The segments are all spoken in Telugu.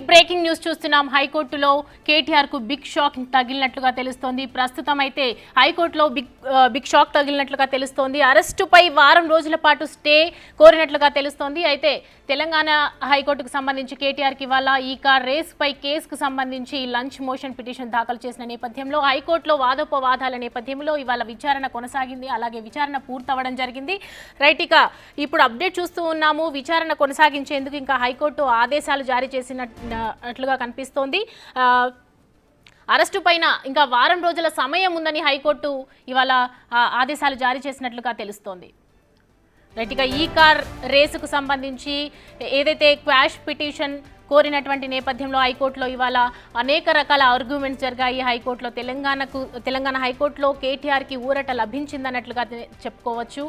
బ్రేకింగ్ న్యూస్ చూస్తున్నాం. హైకోర్టులో కేటీఆర్ కు బిగ్ షాక్ తగిలినట్లుగా తెలుస్తోంది. ప్రస్తుతం అయితే హైకోర్టులో బిగ్ షాక్ తగిలినట్లుగా తెలుస్తోంది. అరెస్టుపై వారం రోజుల పాటు స్టే కోరినట్లుగా తెలుస్తోంది. అయితే తెలంగాణ హైకోర్టుకు సంబంధించి కేటీఆర్ కి ఇవాళ ఈ కార్ రేస్ పై కేసుకు సంబంధించి లంచ్ మోషన్ పిటిషన్ దాఖలు చేసిన నేపథ్యంలో హైకోర్టులో వాదోపవాదాల నేపథ్యంలో ఇవాళ విచారణ కొనసాగింది. అలాగే విచారణ పూర్తవడం జరిగింది. రైట్, ఇక ఇప్పుడు అప్డేట్ చూస్తూ ఉన్నాము. విచారణ కొనసాగించేందుకు ఇంకా హైకోర్టు ఆదేశాలు జారీ చేసినట్లుగా కనిపిస్తోంది. అరెస్టు పైన ఇంకా వారం రోజుల సమయం ఉందని హైకోర్టు ఇవాళ ఆదేశాలు జారీ చేసినట్లుగా తెలుస్తోంది. రైట్, ఇక ఈ కార్ రేసుకు సంబంధించి ఏదైతే క్వాష్ పిటిషన్ కోరినటువంటి నేపథ్యంలో హైకోర్టులో ఇవాళ అనేక రకాల ఆర్గ్యుమెంట్స్ జరిగాయి. హైకోర్టులో తెలంగాణ హైకోర్టులో కేటీఆర్కి ఊరట లభించిందన్నట్లుగా చెప్పుకోవచ్చు.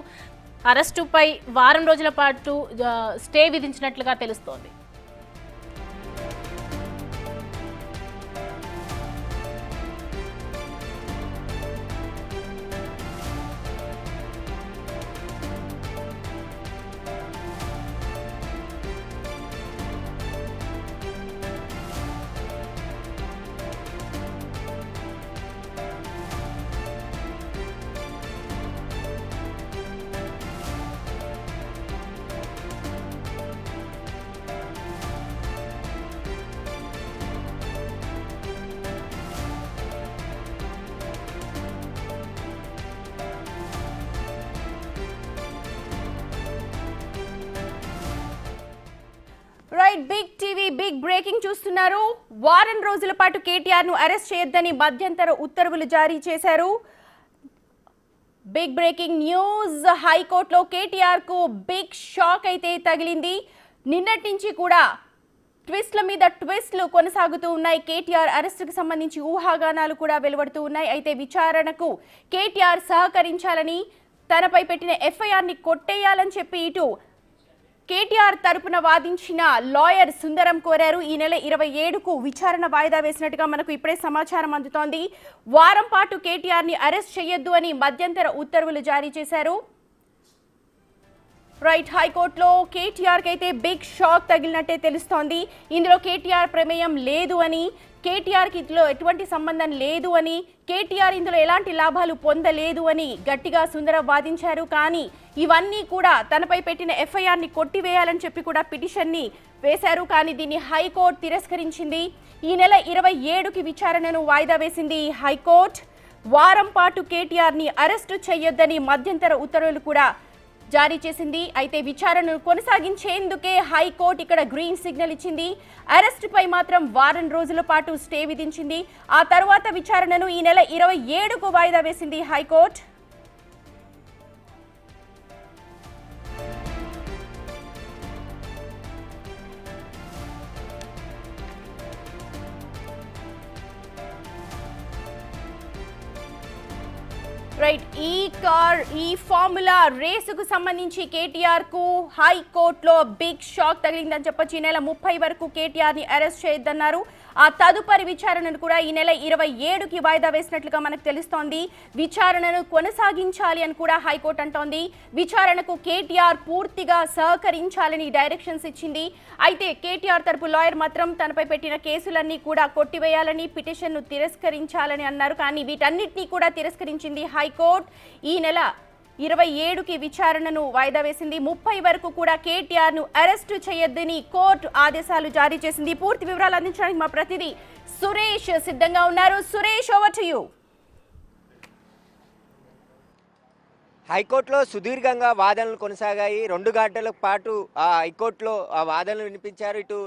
అరెస్టుపై వారం రోజుల పాటు స్టే విధించినట్లుగా తెలుస్తోంది. Right, big TV big breaking చూస్తున్నారు. వారం రోజుల పాటు కేటీఆర్ ను అరెస్ట్ చేయొద్దని మధ్యంతర ఉత్తర్వులు జారీ చేశారు. బిగ్ బ్రేకింగ్ న్యూస్, హైకోర్టులో కేటీఆర్ కు బిగ్ షాక్ అయితే తగిలింది. నిన్నటి నుంచి కూడా ట్విస్ట్ల మీద ట్విస్ట్లు కొనసాగుతూ ఉన్నాయి. కేటీఆర్ అరెస్టుకు సంబంధించి ఊహాగానాలు కూడా వెలువడుతూ ఉన్నాయి. అయితే విచారణకు కేటీఆర్ సహకరించాలని, తనపై పెట్టిన ఎఫ్ఐఆర్ ని కొట్టేయాలని చెప్పి ఇటు కేటీఆర్ తరపున వాదించిన లాయర్ సుందరం కోరారు. ఈ నెల 27కు విచారణ వాయిదా వేసినట్టుగా మనకు ఇప్పుడే సమాచారం అందుతోంది. వారం పాటు కేటీఆర్ ని అరెస్ట్ చేయొద్దు అని మధ్యంతర ఉత్తర్వులు జారీ చేశారు. రైట్, హైకోర్టులో కేటీఆర్ కి అయితే బిగ్ షాక్ తగిలినట్టే తెలుస్తోంది. ఇందులో కేటీఆర్ ప్రమేయం లేదు అని, కేటీఆర్ కి ఇందులో ఎటువంటి సంబంధం లేదు అని, కేటీఆర్ ఇందులో ఎలాంటి లాభాలు పొందలేదు అని గట్టిగా సుందరం వాదించారు. కానీ ఇవన్నీ కూడా తనపై పెట్టిన ఎఫ్ఐఆర్ ని కొట్టివేయాలని చెప్పి కూడా పిటిషన్ ని వేశారు. కానీ దీన్ని హైకోర్టు తిరస్కరించింది. ఈ నెల 27కి విచారణను వాయిదా వేసింది హైకోర్టు. వారం పాటు కేటీఆర్ ని అరెస్టు చేయొద్దని మధ్యంతర ఉత్తర్వులు కూడా జారీ చేసింది. అయితే విచారణను కొనసాగించేందుకే హైకోర్టు ఇక్కడ గ్రీన్ సిగ్నల్ ఇచ్చింది. అరెస్టుపై మాత్రం వారం రోజుల పాటు స్టే విధించింది. ఆ తర్వాత విచారణను ఈ నెల 27కు వాయిదా వేసింది హైకోర్టు. రైట్, ఈ ఫార్ములా రేసుకు సంబంధించి కేటీఆర్ కు హైకోర్టులో బిగ్ షాక్ తగిలిందని చెప్పొచ్చు. ఈ నెల 30 వరకు కేటీఆర్ ని అరెస్ట్ చేయొద్దన్నారు. ఆ తదుపరి విచారణను కూడా ఈ నెల 27కి వాయిదా వేసినట్లుగా మనకు తెలుస్తోంది. విచారణను కొనసాగించాలి అని కూడా హైకోర్టు అంటోంది. విచారణకు కేటీఆర్ పూర్తిగా సహకరించాలని డైరెక్షన్స్ ఇచ్చింది. అయితే కేటీఆర్ తరపు లాయర్ మాత్రం తనపై పెట్టిన కేసులన్నీ కూడా కొట్టివేయాలని, పిటిషన్ను తిరస్కరించాలని అన్నారు. కానీ వీటన్నిటినీ కూడా తిరస్కరించింది హైకోర్టు. ఈ నెల 27కి విచారణను వాయిదా వేసింది. 30 వరకు కూడా కేటీఆర్ ను అరెస్టు చేయొద్దని కోర్టు ఆదేశాలు జారీ చేసింది. పూర్తి వివరాలు అందించడానికి మా ప్రతినిధి సురేష్ సిద్ధంగా ఉన్నారు. Suresh, over to you. హైకోర్టులో సుదీర్ఘంగా వాదనలు కొనసాగాయి. 2 గంటల పాటు హైకోర్టులో వాదనలు వినిపించారు. ఇటు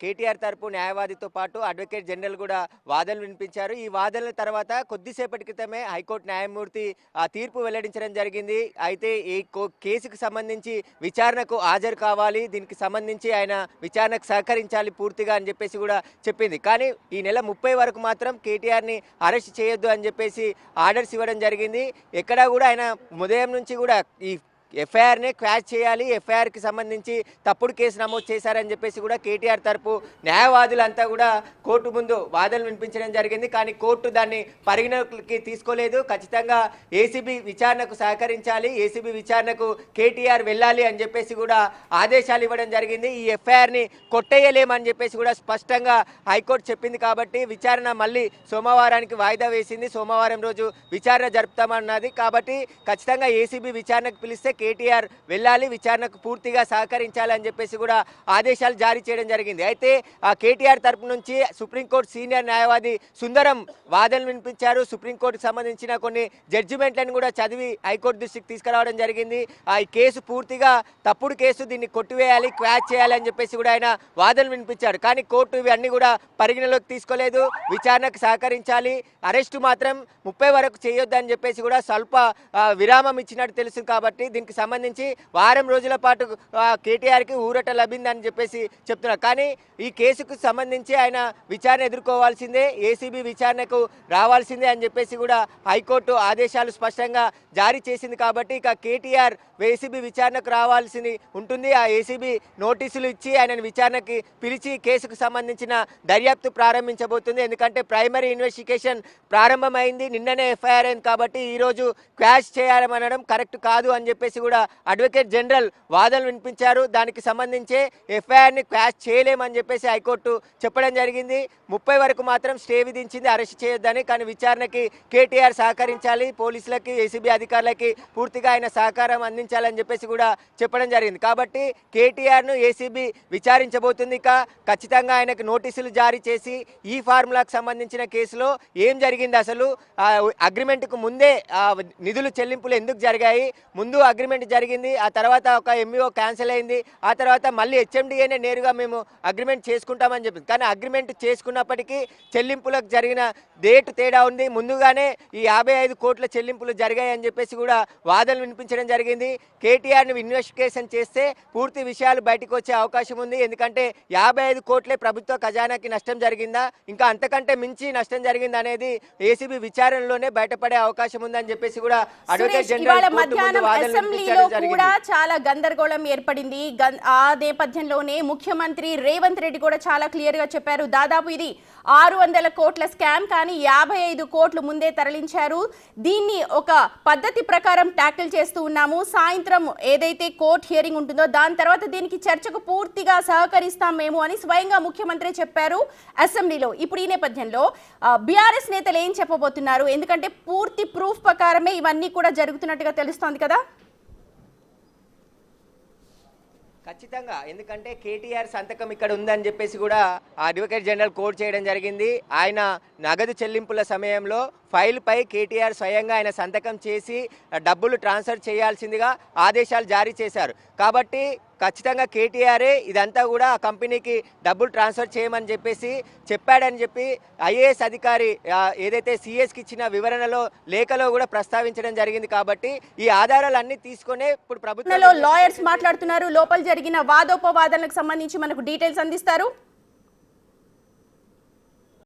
కేటీఆర్ తరపు న్యాయవాదితో పాటు అడ్వకేట్ జనరల్ కూడా వాదనలు వినిపించారు. ఈ వాదనల తర్వాత కొద్దిసేపటి క్రితమే హైకోర్టు న్యాయమూర్తి తీర్పు వెల్లడించడం జరిగింది. అయితే ఈ కేసుకు సంబంధించి విచారణకు హాజరు కావాలి, దీనికి సంబంధించి ఆయన విచారణకు సహకరించాలి పూర్తిగా అని చెప్పేసి కూడా చెప్పింది. కానీ ఈ నెల 30 వరకు మాత్రం కేటీఆర్ని అరెస్ట్ చేయొద్దు అని చెప్పేసి ఆర్డర్స్ ఇవ్వడం జరిగింది. ఎక్కడా కూడా ఆయన ఉదయం నుంచి కూడా ఈ ఎఫ్ఐఆర్నే క్వాష్ చేయాలి, ఎఫ్ఐఆర్కి సంబంధించి తప్పుడు కేసు నమోదు చేశారని చెప్పేసి కూడా కేటీఆర్ తరపు న్యాయవాదులంతా కూడా కోర్టు ముందు వాదనలు వినిపించడం జరిగింది. కానీ కోర్టు దాన్ని పరిగణలోకి తీసుకోలేదు. ఖచ్చితంగా ఏసీబీ విచారణకు సహకరించాలి, ఏసీబీ విచారణకు కేటీఆర్ వెళ్ళాలి అని చెప్పేసి కూడా ఆదేశాలు ఇవ్వడం జరిగింది. ఈ ఎఫ్ఐఆర్ని కొట్టేయలేమని చెప్పేసి కూడా స్పష్టంగా హైకోర్టు చెప్పింది. కాబట్టి విచారణ మళ్ళీ సోమవారానికి వాయిదా వేసింది. సోమవారం రోజు విచారణ జరుపుతామన్నది. కాబట్టి ఖచ్చితంగా ఏసీబీ విచారణకు పిలిస్తే కేటీఆర్ వెళ్ళాలి, విచారణకు పూర్తిగా సహకరించాలి అని చెప్పేసి కూడా ఆదేశాలు జారీ చేయడం జరిగింది. అయితే ఆ కేటీఆర్ తరపు నుంచి సుప్రీంకోర్టు సీనియర్ న్యాయవాది సుందరం వాదనలు వినిపించారు. సుప్రీంకోర్టుకు సంబంధించిన కొన్ని జడ్జిమెంట్లను కూడా చదివి హైకోర్టు దృష్టికి తీసుకురావడం జరిగింది. ఈ కేసు పూర్తిగా తప్పుడు కేసు, దీన్ని కొట్టివేయాలి, క్వాష్ చేయాలి అని చెప్పేసి కూడా ఆయన వాదనలు వినిపించారు. కానీ కోర్టు ఇవన్నీ కూడా పరిగణలోకి తీసుకోలేదు. విచారణకు సహకరించాలి, అరెస్టు మాత్రం 30 వరకు చేయొద్దని చెప్పేసి కూడా స్వల్ప విరామం ఇచ్చినట్టు తెలుసు. కాబట్టి దీనికి సంబంధించి వారం రోజుల పాటు కేటీఆర్కి ఊరట లభిందని చెప్పేసి చెప్తున్నారు. కానీ ఈ కేసుకు సంబంధించి ఆయన విచారణ ఎదుర్కోవాల్సిందే, ఏసీబీ విచారణకు రావాల్సిందే అని చెప్పేసి కూడా హైకోర్టు ఆదేశాలు స్పష్టంగా జారీ చేసింది. కాబట్టి ఇక కేటీఆర్ ఏసీబీ విచారణకు రావాల్సింది ఉంటుంది. ఆ ఏసీబీ నోటీసులు ఇచ్చి ఆయనను విచారణకి పిలిచి కేసుకు సంబంధించిన దర్యాప్తు ప్రారంభించబోతుంది. ఎందుకంటే ప్రైమరీ ఇన్వెస్టిగేషన్ ప్రారంభమైంది, నిన్ననే ఎఫ్ఐఆర్ అయింది. కాబట్టి ఈరోజు క్వాష్ చేయాలనడం కరెక్ట్ కాదు అని చెప్పేసి కూడా అడ్వకేట్ జనరల్ వాదనలు వినిపించారు. దానికి సంబంధించి ఎఫ్ఐఆర్ని క్వాష్ చేయలేమని చెప్పేసి హైకోర్టు చెప్పడం జరిగింది. 30 వరకు మాత్రం స్టే విధించింది, అరెస్ట్ చేయొద్దని. కానీ విచారణకి కేటీఆర్ సహకరించాలి, పోలీసులకి ఏసీబీ అధికారులకి పూర్తిగా ఆయన సహకారం అందించాలని చెప్పేసి కూడా చెప్పడం జరిగింది. కాబట్టి కేటీఆర్ను ఏసీబీ విచారించబోతుంది. ఇక ఖచ్చితంగా ఆయనకు నోటీసులు జారీ చేసి ఈ ఫార్ములాకు సంబంధించిన కేసులో ఏం జరిగింది, అసలు అగ్రిమెంట్కు ముందే నిధులు చెల్లింపులు ఎందుకు జరిగాయి, ముందు అగ్రిమెంట్ జరిగింది, ఆ తర్వాత ఒక ఎంఈఓ క్యాన్సిల్ అయింది, ఆ తర్వాత మళ్ళీ హెచ్ఎండిఏనే నేరుగా మేము అగ్రిమెంట్ చేసుకుంటామని చెప్పింది. కానీ అగ్రిమెంట్ చేసుకున్నప్పటికీ చెల్లింపులకు జరిగిన డేట్ తేడా ఉంది. ముందుగానే ఈ 55 కోట్ల చెల్లింపులు జరిగాయని చెప్పేసి కూడా వాదనలు వినిపించడం జరిగింది. కేటీఆర్ని ఇన్వెస్టిగేషన్ చేస్తే పూర్తి విషయాలు బయటకు వచ్చే అవకాశం ఉంది. ఎందుకంటే 55 కోట్లే ప్రభుత్వ ఖజానాకి నష్టం జరిగిందా, ఇంకా అంతకంటే మించి నష్టం జరిగిందా అనేది ఏసీబీ విచారణలోనే బయటపడే అవకాశం ఉందని చెప్పేసి కూడా అడ్వకేట్ జనరల్ అసెంబ్లీలో కూడా చాలా గందరగోళం ఏర్పడింది. ఆ నేపథ్యంలోనే ముఖ్యమంత్రి రేవంత్ రెడ్డి కూడా చాలా క్లియర్ గా చెప్పారు, దాదాపు ఇది 600 కోట్ల స్కామ్, కానీ 55 కోట్లు ముందే తరలించారు. దీన్ని ఒక పద్ధతి ప్రకారం ట్యాకిల్ చేస్తూ ఉన్నాము. సాయంత్రం ఏదైతే కోర్ట్ హియరింగ్ ఉంటుందో దాని తర్వాత దీనికి చర్చకు పూర్తిగా సహకరిస్తాం మేము అని స్వయంగా ముఖ్యమంత్రి చెప్పారు అసెంబ్లీలో. ఇప్పుడు ఈ నేపథ్యంలో బీఆర్ఎస్ నేతలు ఏం చెప్పబోతున్నారు? ఎందుకంటే పూర్తి ప్రూఫ్ ప్రకారమే ఇవన్నీ కూడా జరుగుతున్నట్టుగా తెలుస్తోంది కదా. ఖచ్చితంగా, ఎందుకంటే కేటీఆర్ సంతకం ఇక్కడ ఉందని చెప్పేసి కూడా అడ్వకేట్ జనరల్ కోర్టు చేయడం జరిగింది. ఆయన నగదు చెల్లింపుల సమయంలో ఫైల్పై కేటీఆర్ స్వయంగా ఆయన సంతకం చేసి డబ్బులు ట్రాన్స్ఫర్ చేయాల్సిందిగా ఆదేశాలు జారీ చేశారు. కాబట్టి ఖచ్చితంగా కేటీఆరే ఇదంతా కూడా ఆ కంపెనీకి డబ్బులు ట్రాన్స్ఫర్ చేయమని చెప్పేసి చెప్పాడని చెప్పి ఐఏఎస్ అధికారి ఏదైతే సిఎస్కి ఇచ్చిన వివరణలో లేఖలో కూడా ప్రస్తావించడం జరిగింది. కాబట్టి ఈ ఆధారాలన్నీ తీసుకునే ఇప్పుడు ప్రభుత్వంలో లాయర్స్ మాట్లాడుతున్నారు. లోపల జరిగిన వాదోపవాదనలకు సంబంధించి మనకు డీటెయిల్స్ అందిస్తారు.